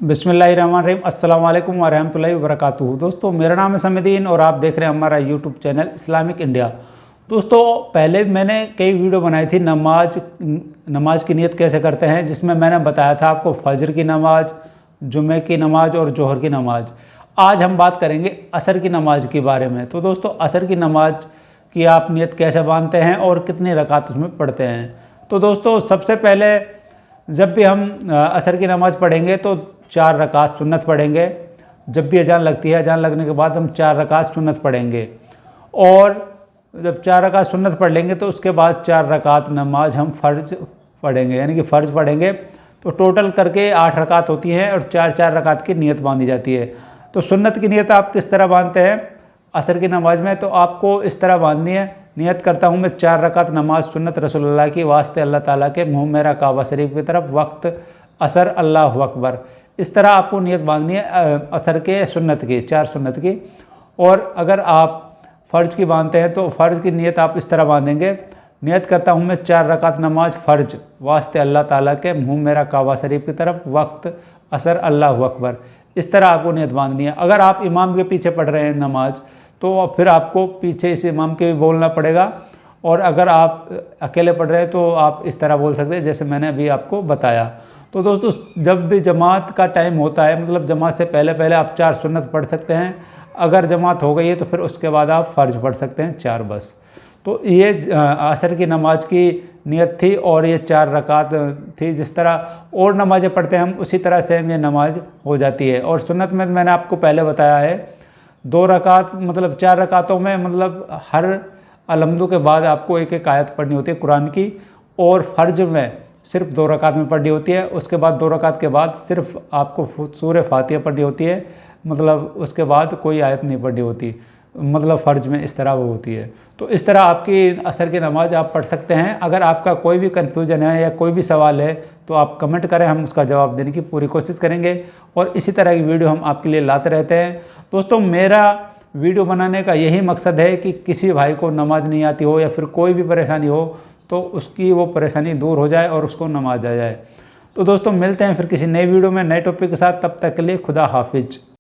बिस्मिल्लाहिर्रहमानिर्रहीम, अस्सलाम वालेकुम वरहमतुल्लाहि वबरकातुहू। दोस्तों, मेरा नाम है समीदीन और आप देख रहे हैं हमारा यूट्यूब चैनल इस्लामिक इंडिया। दोस्तों, पहले मैंने कई वीडियो बनाई थी नमाज की नियत कैसे करते हैं, जिसमें मैंने बताया था आपको फजर की नमाज, जुमे की नमाज और जोहर की नमाज। आज हम बात करेंगे असर की नमाज के बारे में। तो दोस्तों, असर की नमाज की आप नियत कैसे बांधते हैं और कितनी रकात उसमें पढ़ते हैं। तो दोस्तों, सबसे पहले जब भी हम असर की नमाज़ पढ़ेंगे तो 4 रकात सुन्नत पढ़ेंगे। जब भी अजान लगती है, अजान लगने के बाद हम 4 रकात सुन्नत पढ़ेंगे, और जब 4 रकात सुन्नत पढ़ लेंगे तो उसके बाद 4 रकात नमाज हम फ़र्ज पढ़ेंगे, यानी कि फ़र्ज पढ़ेंगे। तो टोटल करके 8 रकात होती हैं और 4-4 रकात की नियत बांधी जाती है। तो सुन्नत की नियत आप किस तरह बांधते हैं असर की नमाज में, तो आपको इस तरह बांधनी है। नियत करता हूँ मैं 4 रकात नमाज सुन्नत रसूलुल्लाह की वास्ते अल्लाह ताला के मुँह मेरा काबा शरीफ की तरफ, वक्त असर अल्लाहु अकबर। इस तरह आपको नियत बांधनी है असर के सुन्नत की, 4 सुन्नत की। और अगर आप फ़र्ज की बांधते हैं तो फ़र्ज की नियत आप इस तरह बांधेंगे। नियत करता हूँ मैं 4 रकात नमाज फ़र्ज वास्ते अल्लाह ताला के मुँह मेरा काबा शरीफ की तरफ, वक्त असर अल्लाहु अकबर। इस तरह आपको नियत बांधनी है। अगर आप इमाम के पीछे पढ़ रहे हैं नमाज तो फिर आपको पीछे इस इमाम के भी बोलना पड़ेगा, और अगर आप अकेले पढ़ रहे हैं तो आप इस तरह बोल सकते हैं जैसे मैंने अभी आपको बताया। तो दोस्तों, जब भी जमात का टाइम होता है, मतलब जमात से पहले पहले आप 4 सुन्नत पढ़ सकते हैं। अगर जमात हो गई है तो फिर उसके बाद आप फ़र्ज पढ़ सकते हैं 4 बस। तो ये असर की नमाज की नियत थी और ये 4 रकात थी। जिस तरह और नमाज़ें पढ़ते हैं हम, उसी तरह से ये नमाज हो जाती है। और सुन्नत में मैंने आपको पहले बताया है 2 रकात, मतलब 4 रकातों में मतलब हर अलहम्दु के बाद आपको एक एक आयत पढ़नी होती है कुरान की, और फ़र्ज में सिर्फ 2 रकात में पढ़नी होती है। उसके बाद 2 रकात के बाद सिर्फ आपको सूरह फातिहा पढ़नी होती है, मतलब उसके बाद कोई आयत नहीं पढ़नी होती, मतलब फ़र्ज में इस तरह वो होती है। तो इस तरह आपकी असर की नमाज आप पढ़ सकते हैं। अगर आपका कोई भी कन्फ्यूजन है या कोई भी सवाल है तो आप कमेंट करें, हम उसका जवाब देने की पूरी कोशिश करेंगे, और इसी तरह की वीडियो हम आपके लिए लाते रहते हैं। दोस्तों, मेरा वीडियो बनाने का यही मकसद है कि किसी भाई को नमाज नहीं आती हो या फिर कोई भी परेशानी हो तो उसकी वो परेशानी दूर हो जाए और उसको नमाज आ जाए। तो दोस्तों, मिलते हैं फिर किसी नई वीडियो में नए टॉपिक के साथ। तब तक के लिए खुदा हाफिज।